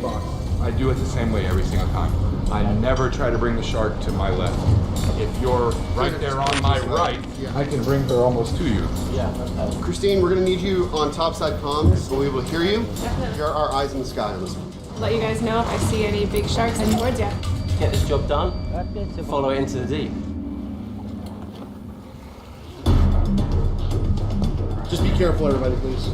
I do it the same way every single time. I never try to bring the shark to my left. If you're right there on my right, I can bring her almost to you. Yeah. Christine, we're gonna need you on topside comms. We'll be able to hear you. Definitely. You're our eyes in the sky on this one. Let you guys know if I see any big sharks heading towards you. Get this job done, follow it into the deep. Just be careful, everybody, please.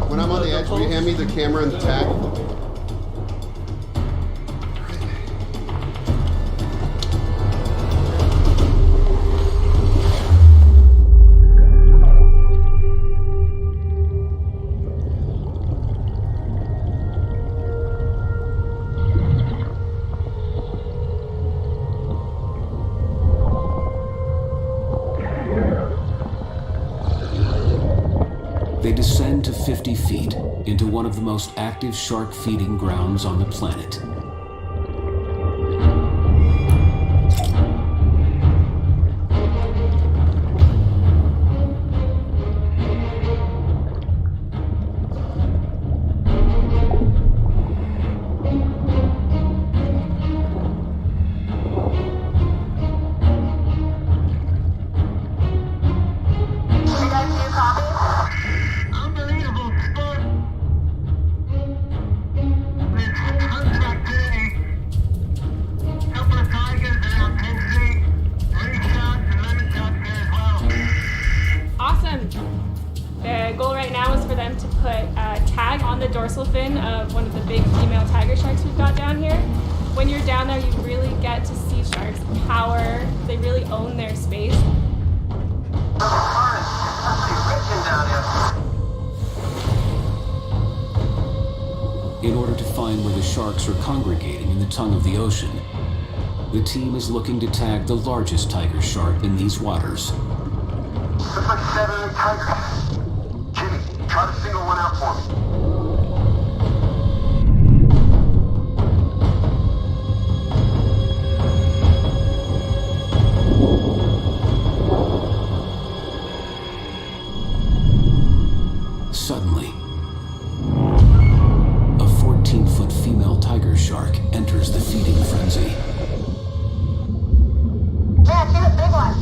When I'm on the edge, will you hand me the camera and the tag? They descend to 50 feet into one of the most active shark feeding grounds on the planet. The goal right now is for them to put a tag on the dorsal fin of one of the big female tiger sharks we've got down here. When you're down there, you really get to see sharks' power. They really own their space. In order to find where the sharks are congregating in the tongue of the ocean, the team is looking to tag the largest tiger shark in these waters. Looks like 7 tigers. Jimmy, try to single one out for me. Suddenly, a 14-foot female tiger shark enters the feeding frenzy. Yeah, see the big one.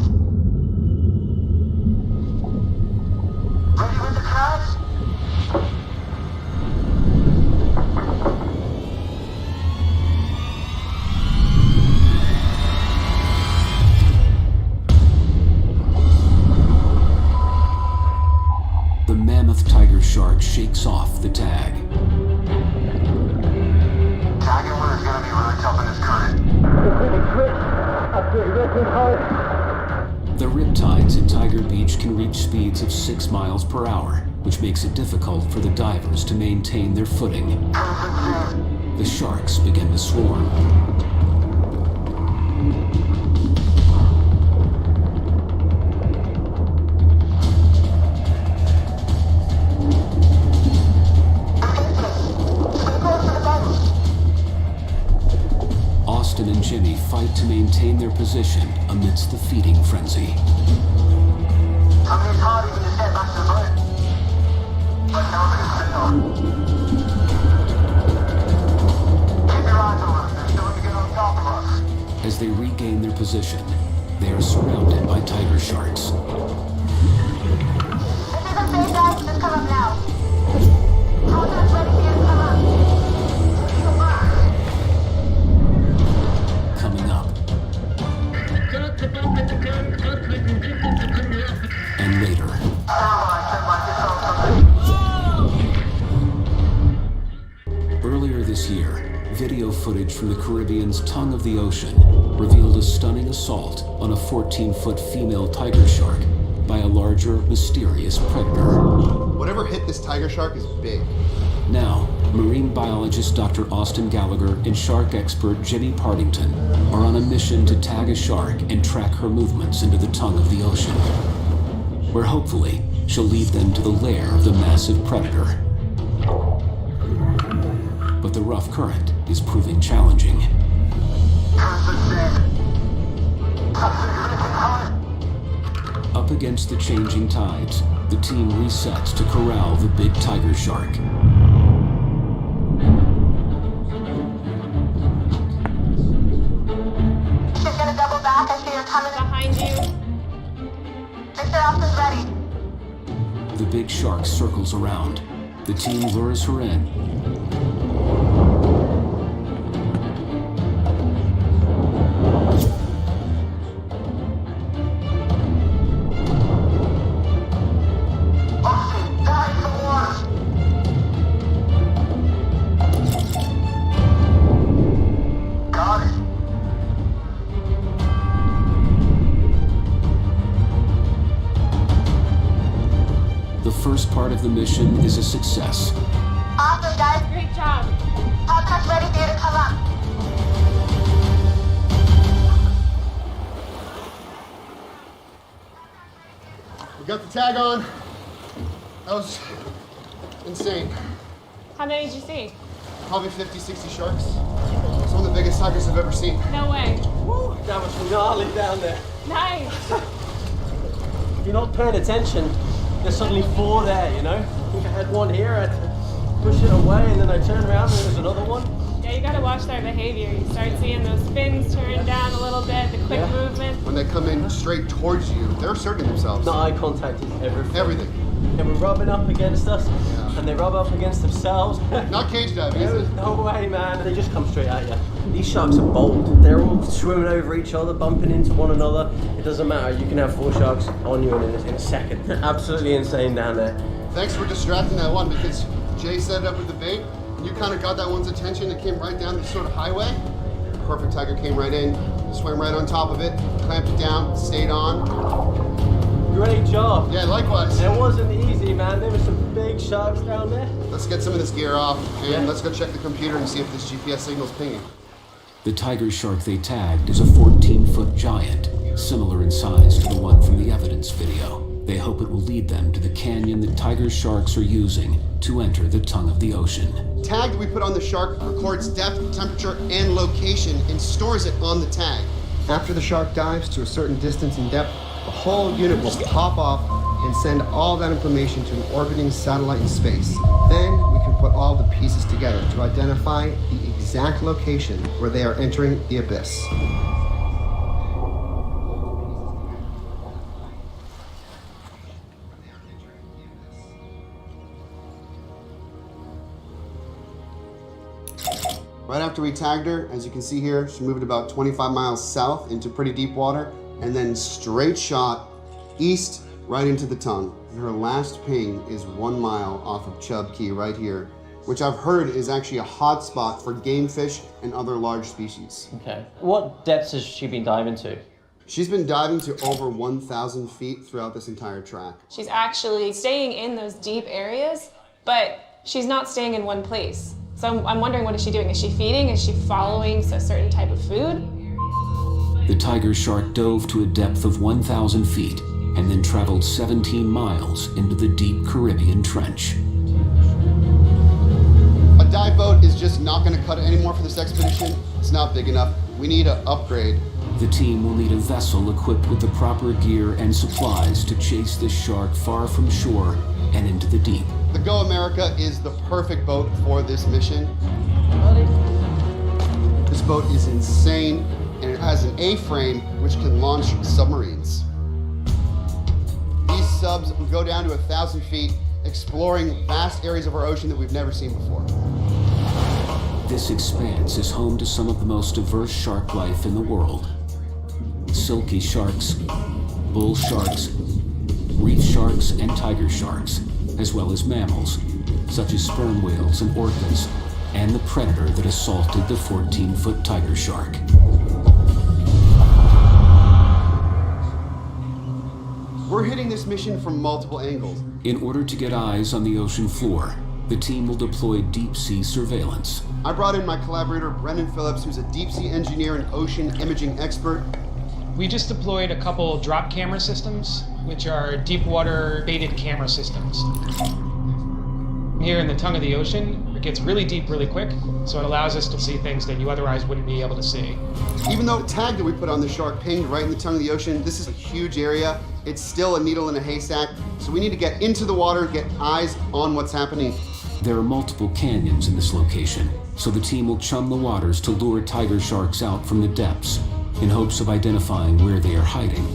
Ready with the crabs? The mammoth tiger shark shakes off the tag. Tagging one is gonna be really tough in this current. The riptides at Tiger Beach can reach speeds of 6 miles per hour, which makes it difficult for the divers to maintain their footing. The sharks begin to swarm. Austin and Jimmy fight to maintain their position amidst the feeding frenzy. How many parties in the head back to the boat? But now I'm gonna keep your eyes on us. They're still to get on top of us. As they regain their position, they are surrounded by tiger sharks. This isn't safe, guys. Just come up now. Contact ready for you to come up. Come back. Coming up. And later. Earlier this year, video footage from the Caribbean's tongue of the ocean revealed a stunning assault on a 14-foot female tiger shark by a larger, mysterious predator. Whatever hit this tiger shark is big. Now, marine biologist Dr. Austin Gallagher and shark expert Jimmy Partington are on a mission to tag a shark and track her movements into the tongue of the ocean, where hopefully she'll lead them to the lair of the massive predator. But the rough current is proving challenging. Up Up against the changing tides, the team resets to corral the big tiger shark. She's gonna double back. I see her coming Behind you. Mr. Austin's ready. The big shark circles around. The team lures her in. Austin, dive in the water. Got it. The first part of the mission is a success. Awesome, guys. Great job. Podcast's ready for you to come up. We got the tag on. That was insane. How many did you see? Probably 50, 60 sharks. It's one of the biggest tigers I've ever seen. No way. Woo, that was gnarly down there. Nice. If you're not paying attention, there's suddenly 4 there, you know? I think I had one here, I had to push it away, and then I turned around and there's another one. Yeah, you gotta watch their behavior. You start seeing those fins turn down a little bit, the quick movement. When they come in straight towards you, they're asserting themselves. The eye contact is everything. Everything. They were rubbing up against us, and they rub up against themselves. Not cage diving, is There it? was no way, man. They just come straight at you. These sharks are bold. They're all swimming over each other, bumping into one another. It doesn't matter. You can have 4 sharks on you in a second. Absolutely insane down there. Thanks for distracting that one, because Jay set it up with the bait. You kind of got that one's attention. It came right down this sort of highway. Perfect tiger came right in, swam right on top of it, clamped it down, stayed on. Great job. Yeah, likewise. It wasn't easy, man. There were some big sharks down there. Let's get some of this gear off, and Yeah. let's go check the computer and see if this GPS signal's pinging. The tiger shark they tagged is a 14-foot giant, similar in size to the one from the evidence video. They hope it will lead them to the canyon the tiger sharks are using to enter the tongue of the ocean. Tag that we put on the shark records depth, temperature, and location and stores it on the tag. After the shark dives to a certain distance and depth, the whole unit will pop off and send all that information to an orbiting satellite in space. Then we can put all the pieces together to identify the exact location where they are entering the abyss. Right after we tagged her, as you can see here, she moved about 25 miles south into pretty deep water, and then straight shot east right into the tongue. And her last ping is 1 mile off of Chub Key right here, which I've heard is actually a hot spot for game fish and other large species. Okay. What depths has she been diving to? She's been diving to over 1,000 feet throughout this entire track. She's actually staying in those deep areas, but she's not staying in one place. So I'm wondering, what is she doing? Is she feeding? Is she following a certain type of food? The tiger shark dove to a depth of 1,000 feet and then traveled 17 miles into the deep Caribbean trench. A dive boat is just not going to cut it anymore for this expedition. It's not big enough. We need an upgrade. The team will need a vessel equipped with the proper gear and supplies to chase this shark far from shore and into the deep. The Go America is the perfect boat for this mission. This boat is insane, and it has an A-frame which can launch submarines. These subs will go down to 1,000 feet, exploring vast areas of our ocean that we've never seen before. This expanse is home to some of the most diverse shark life in the world. Silky sharks, bull sharks, reef sharks, and tiger sharks, as well as mammals, such as sperm whales and orcas, and the predator that assaulted the 14-foot tiger shark. We're hitting this mission from multiple angles. In order to get eyes on the ocean floor, the team will deploy deep-sea surveillance. I brought in my collaborator, Brendan Phillips, who's a deep-sea engineer and ocean imaging expert. We just deployed a couple drop camera systems, which are deep water baited camera systems. Here in the tongue of the ocean, it gets really deep really quick, so it allows us to see things that you otherwise wouldn't be able to see. Even though the tag that we put on the shark pinged right in the tongue of the ocean, this is a huge area. it's still a needle in a haystack. So we need to get into the water, get eyes on what's happening. There are multiple canyons in this location, so the team will chum the waters to lure tiger sharks out from the depths in hopes of identifying where they are hiding.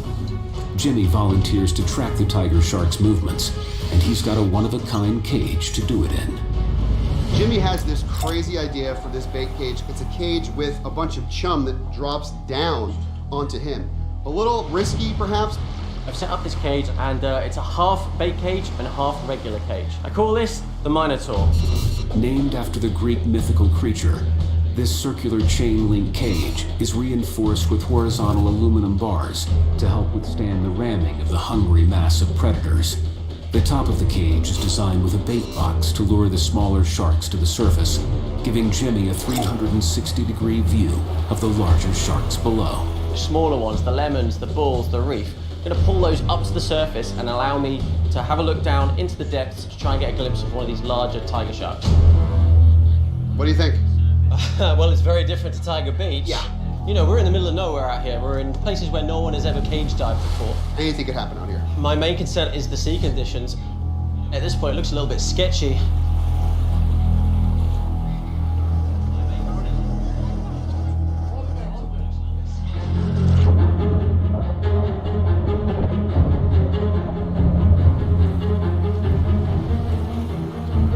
Jimmy volunteers to track the tiger shark's movements, and he's got a one-of-a-kind cage to do it in. Jimmy has this crazy idea for this bait cage. It's a cage with a bunch of chum that drops down onto him. A little risky, perhaps. I've set up this cage, and it's a half bait cage and half regular cage. I call this the Minotaur. Named after the Greek mythical creature, this circular chain-link cage is reinforced with horizontal aluminum bars to help withstand the ramming of the hungry mass of predators. The top of the cage is designed with a bait box to lure the smaller sharks to the surface, giving Jimmy a 360-degree view of the larger sharks below. The smaller ones, the lemons, the bulls, the reef, I'm gonna pull those up to the surface and allow me to have a look down into the depths to try and get a glimpse of one of these larger tiger sharks. What do you think? Well, it's very different to Tiger Beach. Yeah. You know, we're in the middle of nowhere out here. We're in places where no one has ever cage dived before. Anything could happen out here. My main concern is the sea conditions. At this point, it looks a little bit sketchy.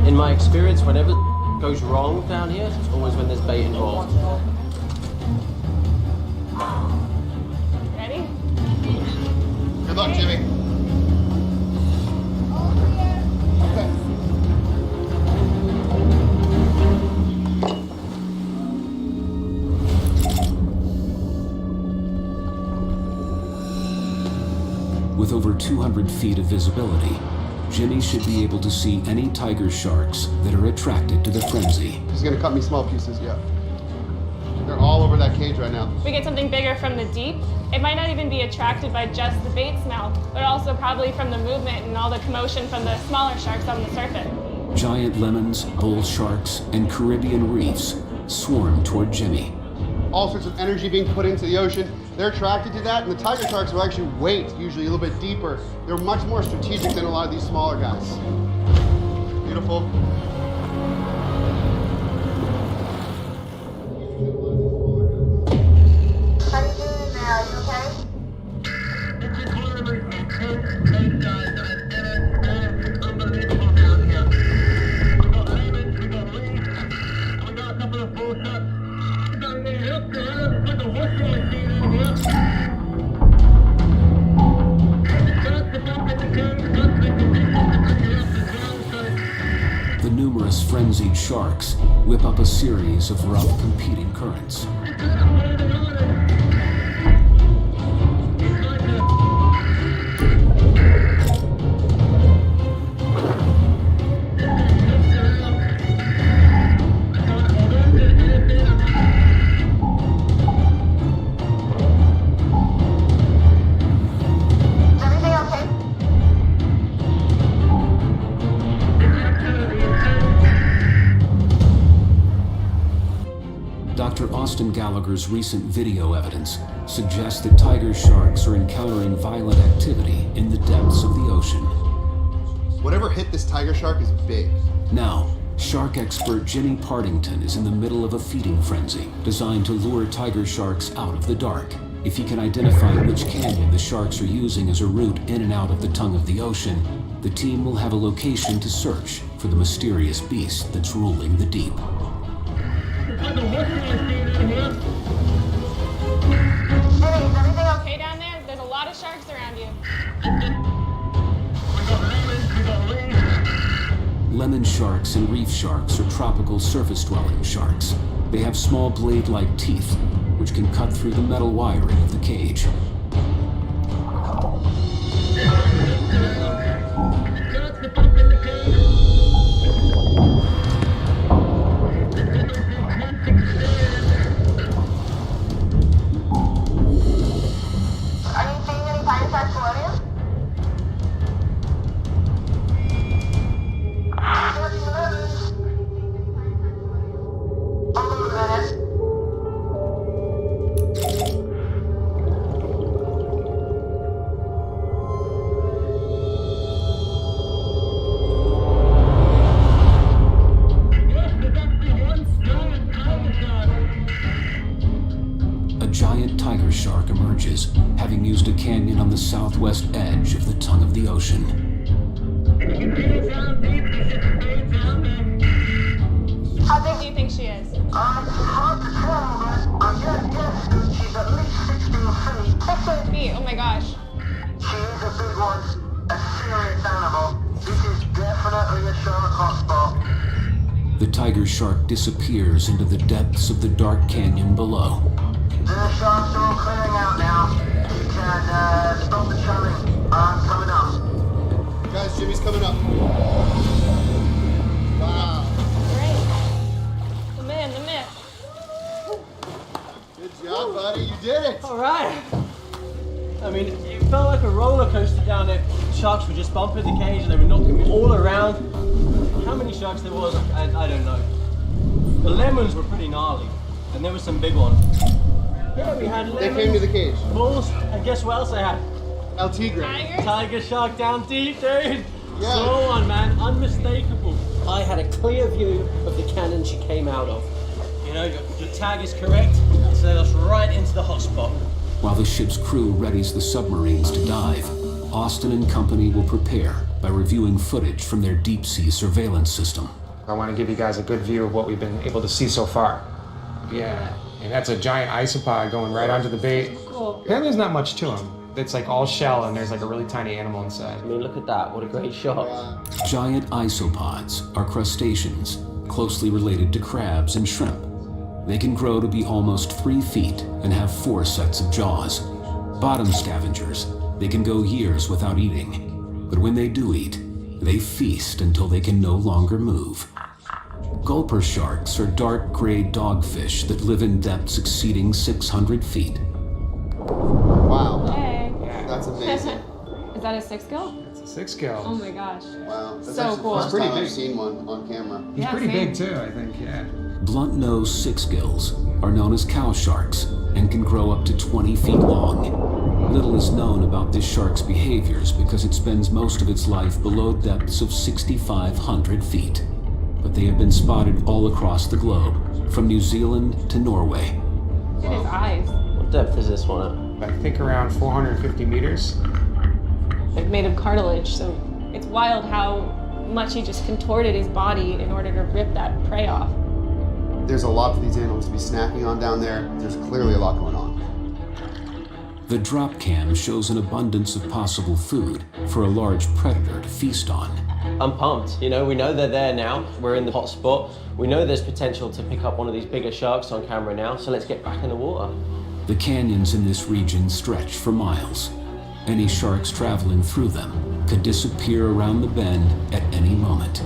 In my experience, whenever goes wrong down here, it's always when there's bait involved. Ready? Good luck, Jimmy. Okay. With over 200 feet of visibility, Jimmy should be able to see any tiger sharks that are attracted to the frenzy. He's gonna cut me small pieces, yeah. They're all over that cage right now. If we get something bigger from the deep, it might not even be attracted by just the bait smell, but also probably from the movement and all the commotion from the smaller sharks on the surface. Giant lemons, bull sharks, and Caribbean reefs swarm toward Jimmy. All sorts of energy being put into the ocean. They're attracted to that, and the tiger sharks will actually wait, usually a little bit deeper. They're much more strategic than a lot of these smaller guys. Beautiful. How you doing there? Are you okay? This is one of the most intense cage dives I've ever experienced. It's unbelievable down here. We got lemons, we got reefs, we got a couple of bull sharks. We got the hook to hell, it's like a washing machine in here. The sharks are bumping the cage, that's the conditions to bring it up as well, so The numerous frenzied sharks whip up a series of rough competing currents. it's kind of holding on. It's like a Is everything okay? Dr. Austin Gallagher's recent video evidence suggests that tiger sharks are encountering violent activity in the depths of the ocean. Whatever hit this tiger shark is big. Now, shark expert Jimmy Partington is in the middle of a feeding frenzy designed to lure tiger sharks out of the dark. If he can identify which canyon the sharks are using as a route in and out of the tongue of the ocean, the team will have a location to search for the mysterious beast that's ruling the deep. It's like a washing machine in here. Hey, is everything okay down there? There's a lot of sharks around you. We got lemons, we got reefs. Lemon sharks and reef sharks are tropical surface-dwelling sharks. They have small blade-like teeth, which can cut through the metal wiring of the cage. Sharks are bumping the cage. This is the most intense experience. Are you seeing any tiger sharks below you? southwest edge of the tongue of the ocean. How big do you think she is? It's hard to tell, but I'm gonna guess she's at least 16 feet. 16 feet, oh my gosh. She is a big one, a serious animal. This is definitely a shark hotspot. The tiger shark disappears into the depths of the dark canyon below. The sharks are all clearing out now. You can stop the churning. I'm coming up. Guys, Jimmy's coming up. Wow. Great. The man, the myth. Good job, buddy. You did it. All right. I mean, it felt like a roller coaster down there. Sharks were just bumping the cage and they were knocking me all around. How many sharks there was, I don't know. The lemons were pretty gnarly, and there were some big ones. Yeah, we had lemons. They came to the cage. Bulls, and guess what else I had? El Tigre. Tigers? Tiger shark down deep, dude. Yeah. So on, man, unmistakable. I had a clear view of the cannon she came out of. You know, your tag is correct, so that's right into the hot spot. While the ship's crew readies the submarines to dive, Austin and company will prepare by reviewing footage from their deep-sea surveillance system. I want to give you guys a good view of what we've been able to see so far. Yeah, and that's a giant isopod going right onto the bait. Cool. Apparently there's not much to him. It's like all shell and there's like a really tiny animal inside. I mean, look at that, what a great shot. Giant isopods are crustaceans closely related to crabs and shrimp. They can grow to be almost 3 feet and have 4 sets of jaws. Bottom scavengers, they can go years without eating. But when they do eat, they feast until they can no longer move. Gulper sharks are dark gray dogfish that live in depths exceeding 600 feet. Wow. Hey. That's amazing. Is that a 6-gill? It's a 6-gill. Oh my gosh. Wow. That's So actually cool. the first Pretty time big. I've seen one on camera. He's Yeah, pretty same. big too, I think, yeah. Blunt-nosed six-gills are known as cow sharks and can grow up to 20 feet long. Little is known about this shark's behaviors because it spends most of its life below depths of 6,500 feet. But they have been spotted all across the globe, from New Zealand to Norway. Look at his eyes. What depth is this one I think around 450 meters. They're made of cartilage, so it's wild how much he just contorted his body in order to rip that prey off. There's a lot for these animals to be snacking on down there. There's clearly a lot going on. The drop cam shows an abundance of possible food for a large predator to feast on. at? I'm pumped. You know, we know they're there now. We're in the hot spot. We know there's potential to pick up one of these bigger sharks on camera now, so let's get back in the water. The canyons in this region stretch for miles. Any sharks traveling through them could disappear around the bend at any moment.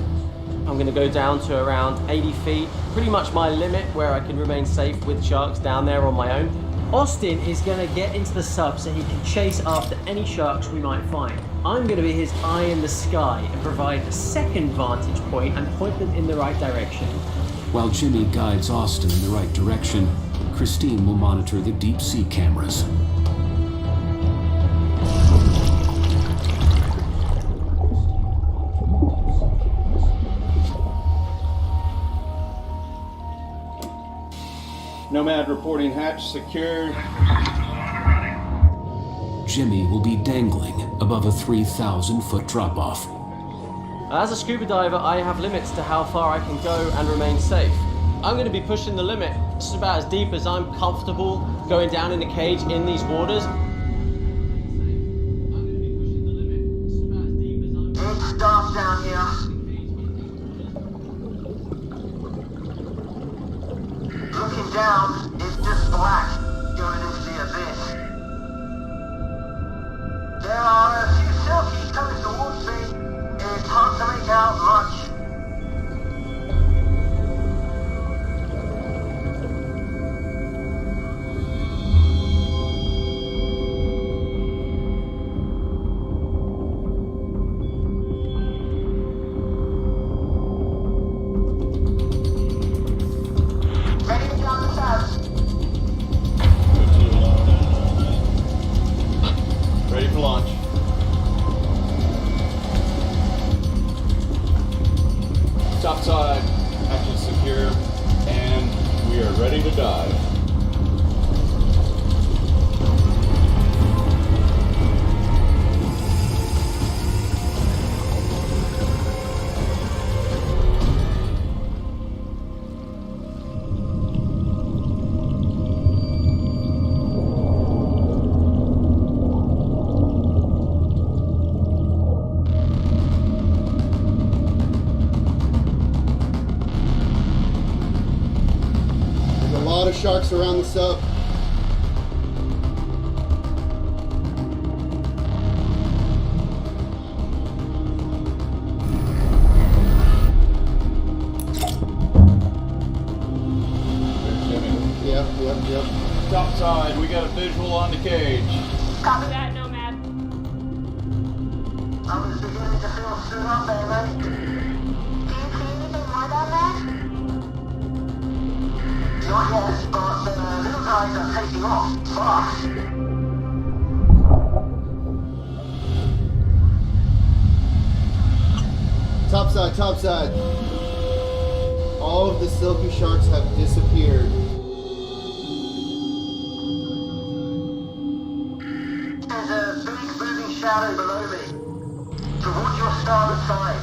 I'm gonna go down to around 80 feet, pretty much my limit where I can remain safe with sharks down there on my own. Austin is gonna get into the sub so he can chase after any sharks we might find. I'm gonna be his eye in the sky and provide a second vantage point and point them in the right direction. While Jimmy guides Austin in the right direction, Christine will monitor the deep sea cameras. Nomad reporting hatch secured. Jimmy will be dangling above a 3,000-foot drop-off. As a scuba diver, I have limits to how far I can go and remain safe. I'm going to be pushing the limit. This is about as deep as I'm comfortable going down in a cage in these waters. It's dark down here. Looking down, it's just black going into the abyss. There are a few silkies coming towards me. It's hard to make out much. Ready to get on the sub. sharks around the sub. Yep. Topside, we got a visual on the cage. Copy that, Nomad. I was beginning to feel stood up there, man. Do you see anything more down there? Not yet, but the little guys are taking off fast. Topside. All of the silky sharks have disappeared. There's a big moving shadow below me. Towards your starboard side.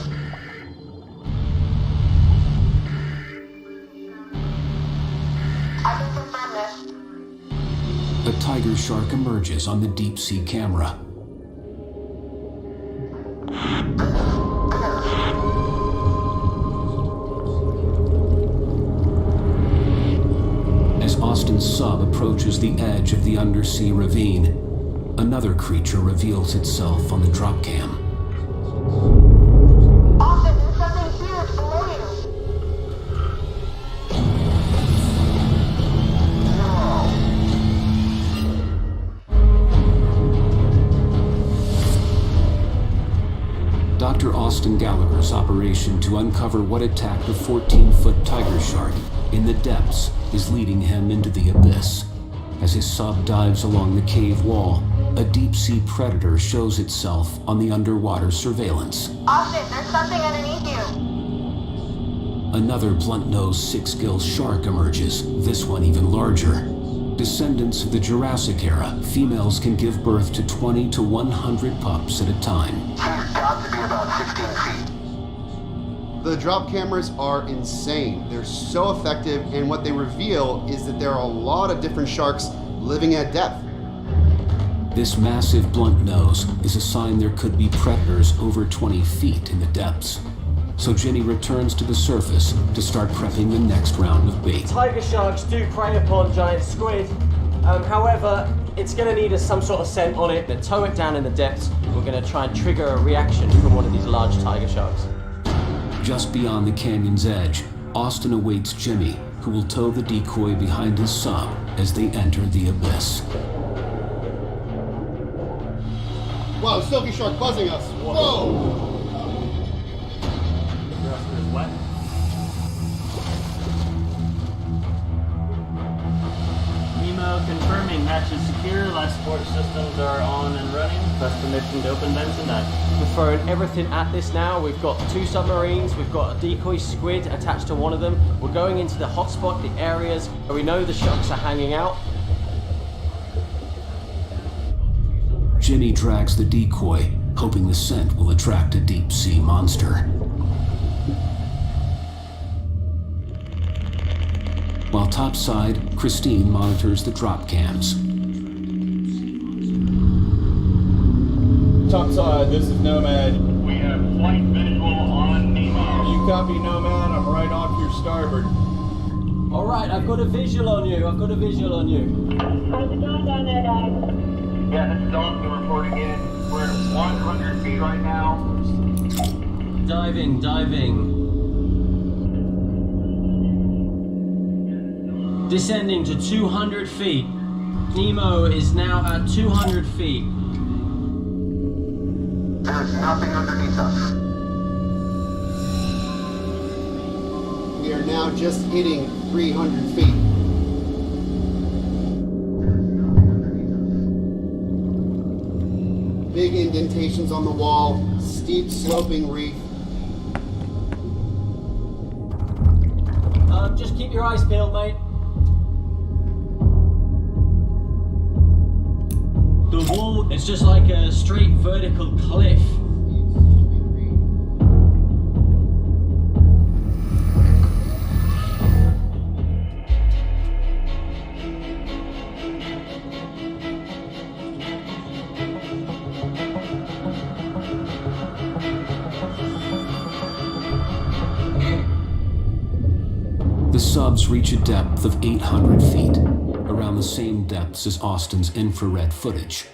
I can confirm this. A tiger shark emerges on the deep sea camera. As Austin's sub approaches the edge of the undersea ravine, another creature reveals itself on the drop cam. Austin, there's something huge below you. Dr. Austin Gallagher's operation to uncover what attacked a 14-foot tiger shark in the depths is leading him into the abyss. As his sub dives along the cave wall, a deep-sea predator shows itself on the underwater surveillance. Austin, there's something underneath you. Another blunt-nosed six-gill shark emerges, this one even larger. Descendants of the Jurassic era, females can give birth to 20 to 100 pups at a time. She's got to be about 15 feet. The drop cameras are insane. They're so effective, and what they reveal is that there are a lot of different sharks living at depth. This massive blunt nose is a sign there could be predators over 20 feet in the depths. So Jenny returns to the surface to start prepping the next round of bait. Tiger sharks do prey upon giant squid. However, it's going to need some sort of scent on it. Then tow it down in the depths. We're going to try and trigger a reaction from one of these large tiger sharks. Just beyond the canyon's edge, Austin awaits Jimmy, who will tow the decoy behind his sub as they enter the abyss. Wow, silky shark buzzing us. Whoa! Nemo confirming hatch is secure, life support systems are on and running. Press permission to open vents and dive. We're throwing everything at this now. We've got 2 submarines, we've got a decoy squid attached to one of them. We're going into the hotspot, the areas where we know the sharks are hanging out. Jimmy drags the decoy, hoping the scent will attract a deep-sea monster. While topside, Christine monitors the drop cams. Topside, this is Nomad. We have flight visual on Nemo. You copy, Nomad? I'm right off your starboard. All right, I've got a visual on you. How's it going down there, guys? Yeah, this is Austin reporting in. We're at 100 feet right now. Diving. Descending to 200 feet. Nemo is now at 200 feet. There's nothing underneath us. We are now just hitting 300 feet. Big indentations on the wall, steep sloping reef. Just keep your eyes peeled, mate. The wall is just like a straight vertical cliff. The sub subs reach a depth of 800 feet, around the same depths as Austin's infrared footage.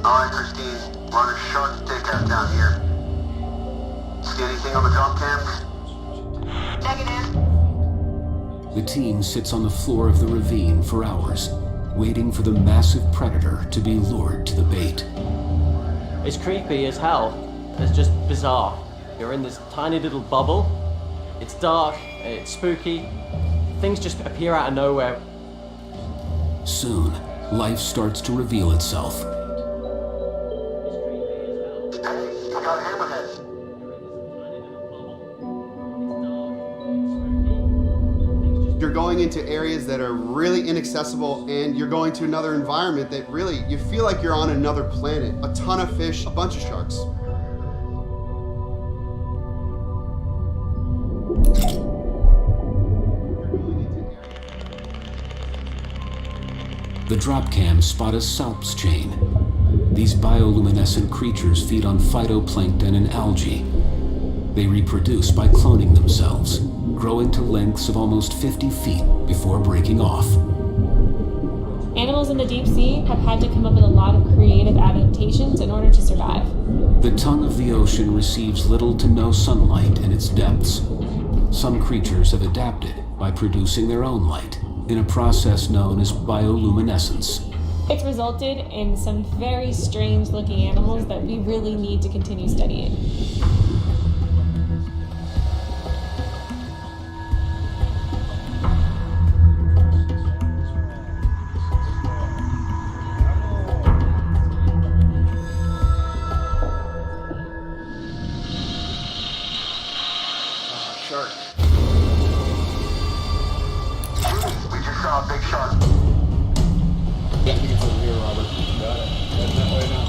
Alright, Christine. We're on a shark stakeout down here. See anything on the drop cams? Negative. The team sits on the floor of the ravine for hours, waiting for the massive predator to be lured to the bait. It's creepy as hell. It's just bizarre. You're in this tiny little bubble. It's dark, it's spooky. Things just appear out of nowhere. Soon, life starts to reveal itself. Hey, you got hammerheads. You're going into areas that are really inaccessible, and you're going to another environment that really, you feel like you're on another planet. A ton of fish, a bunch of sharks. The drop cams spot a salps chain. These bioluminescent creatures feed on phytoplankton and algae. They reproduce by cloning themselves, growing to lengths of almost 50 feet before breaking off. Animals in the deep sea have had to come up with a lot of creative adaptations in order to survive. The tongue of the ocean receives little to no sunlight in its depths. Some creatures have adapted by producing their own light in a process known as bioluminescence. It's resulted in some very strange looking animals that we really need to continue studying. Shark. We just saw a big shark. Yeah, I think it's over here, Robert. Got it. Heading that way now.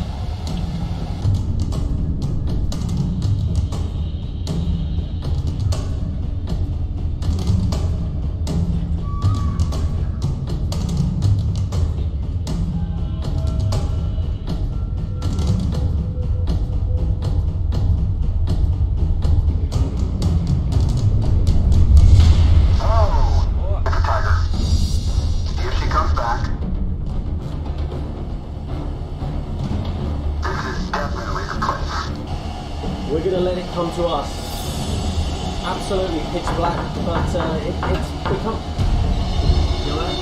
Oh, it's a tiger. If she comes back, this is definitely the place. We're gonna let it come to us. Absolutely pitch black, but it's become. You know that?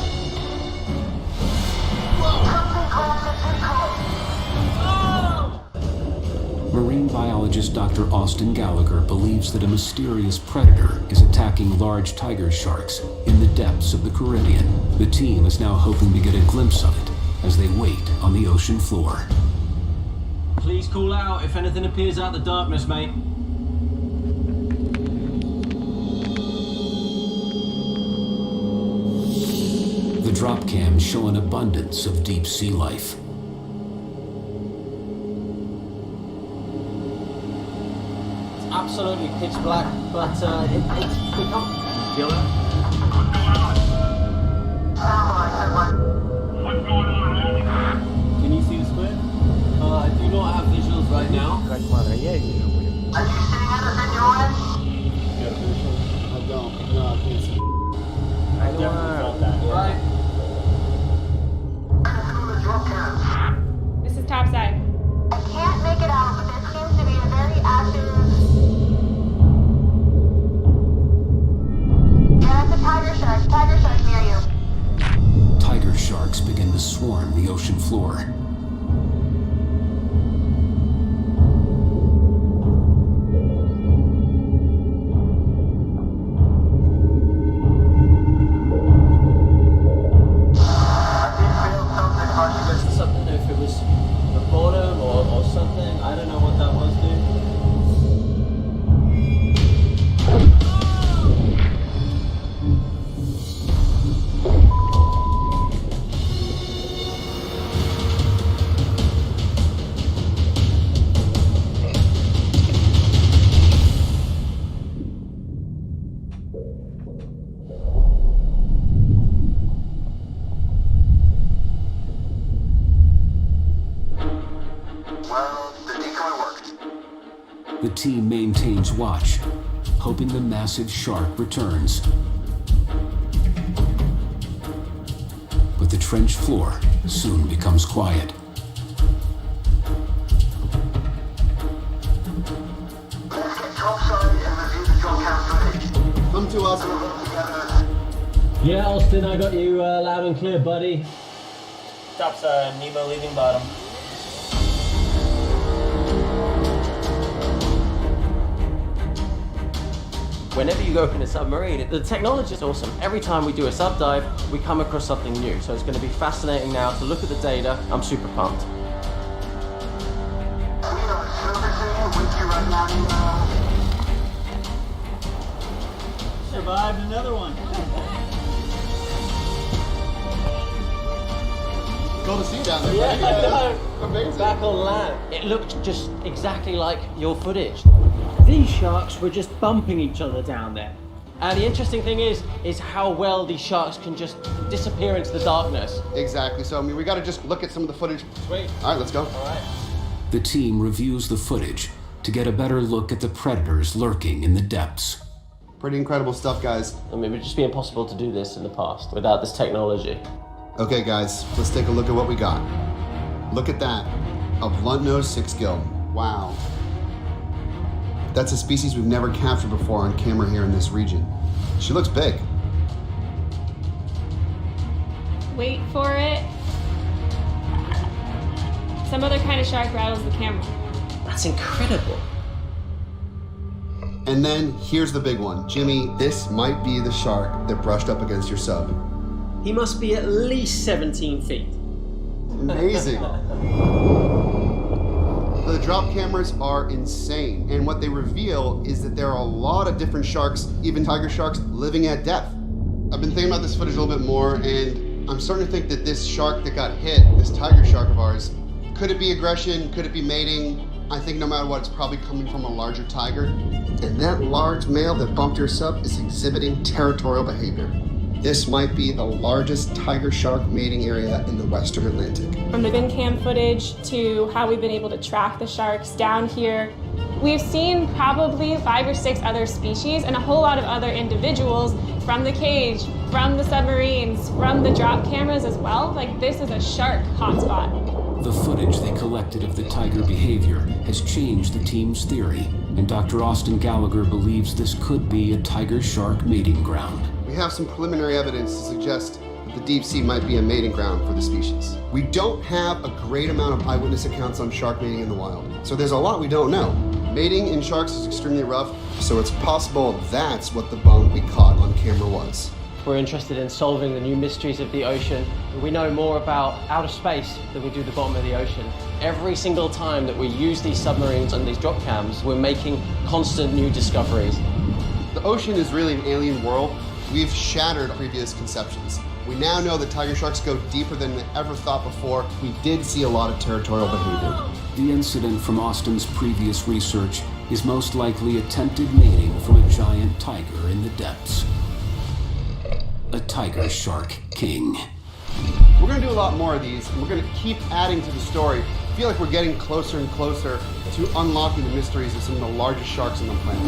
Something called the decoy. Marine biologist Dr. Austin Gallagher believes that a mysterious predator is attacking large tiger sharks in the depths of the Caribbean. The team is now hoping to get a glimpse of it as they wait on the ocean floor. Please call out if anything appears out of the darkness, mate. The drop cams show an abundance of deep sea life. It's absolutely pitch black, but it's become. You know that? Can you see the squid? I do not have visuals right now. Are you seeing anything you want? Got a visual? I don't. No, I can't see. I definitely felt that. Right. Through the drop cams. This is topside. I can't make it out, but there seems to be a very active. Yeah, it's a tiger shark. Tiger shark near you. Tiger sharks begin to swarm the ocean floor. Something, if it was the bottom or something, I don't know what that was, Well, the decoy worked. The team maintains watch, hoping the massive shark returns. But the trench floor soon becomes quiet. Let's get topside and review the drop cam footage. Come to us. Yeah, Austin, I got you loud and clear, buddy. Topside, Nemo leaving bottom. Whenever you open a submarine, the technology is awesome. Every time we do a sub dive, we come across something new. So it's going to be fascinating now to look at the data. I'm super pumped. We are servicing with you right now. Survived another one. Go to see down there. Yeah, buddy. I know. Amazing. Back on land. It looked just exactly like your footage. These sharks were just bumping each other down there. And the interesting thing is how well these sharks can just disappear into the darkness. Exactly. So, I mean, we got to just look at some of the footage. Sweet. All right, let's go. All right. The team reviews the footage to get a better look at the predators lurking in the depths. Pretty incredible stuff, guys. I mean, it would just be impossible to do this in the past without this technology. Okay, guys, let's take a look at what we got. Look at that. A blunt-nosed six-gill. Wow. That's a species we've never captured before on camera here in this region. She looks big. Wait for it. Some other kind of shark rattles the camera. That's incredible. And then here's the big one. Jimmy, this might be the shark that brushed up against your sub. He must be at least 17 feet. Amazing. The drop cameras are insane, and what they reveal is that there are a lot of different sharks, even tiger sharks, living at depth. I've been thinking about this footage a little bit more, and I'm starting to think that this shark that got hit, this tiger shark of ours, could it be aggression? Could it be mating? I think no matter what, it's probably coming from a larger tiger. And that large male that bumped your sub is exhibiting territorial behavior. This might be the largest tiger shark mating area in the Western Atlantic. From the bin cam footage to how we've been able to track the sharks down here, we've seen probably 5 or 6 other species and a whole lot of other individuals from the cage, from the submarines, from the drop cameras as well. Like, this is a shark hotspot. The footage they collected of the tiger behavior has changed the team's theory, and Dr. Austin Gallagher believes this could be a tiger-shark mating ground. We have some preliminary evidence to suggest that the deep sea might be a mating ground for the species. We don't have a great amount of eyewitness accounts on shark mating in the wild, so there's a lot we don't know. Mating in sharks is extremely rough, so it's possible that's what the bone we caught on camera was. We're interested in solving the new mysteries of the ocean. We know more about outer space than we do the bottom of the ocean. Every single time that we use these submarines and these drop cams, we're making constant new discoveries. The ocean is really an alien world. We've shattered previous conceptions. We now know that tiger sharks go deeper than we ever thought before. We did see a lot of territorial behavior. The incident from Austin's previous research is most likely attempted mating from a giant tiger in the depths. A tiger shark king. We're gonna do a lot more of these, and we're gonna keep adding to the story. I feel like we're getting closer and closer to unlocking the mysteries of some of the largest sharks on the planet.